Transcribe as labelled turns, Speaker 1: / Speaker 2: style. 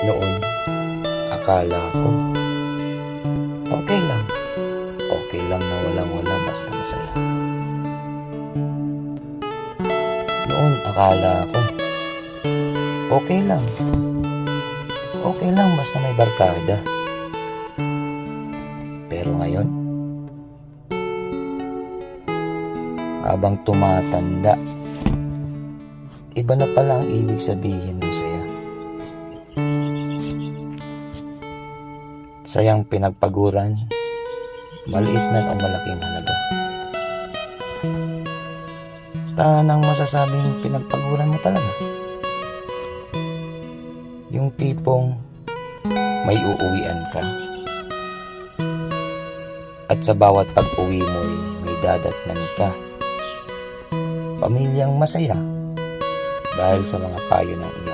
Speaker 1: Noon, akala ko, okay lang. Okay lang na walang-wala basta masaya. Noon, akala ko, okay lang. Okay lang basta may barkada. Pero ngayon, habang tumatanda, iba na pala ang ibig sabihin ng saya. Sayang pinagpaguran, maliit man o malaking halaga. Tanang masasabing pinagpaguran mo talaga. Yung tipong may uuwian ka. At sa bawat pag-uwi mo'y may dadatnan ka. Pamilyang masaya dahil sa mga payo ng iyong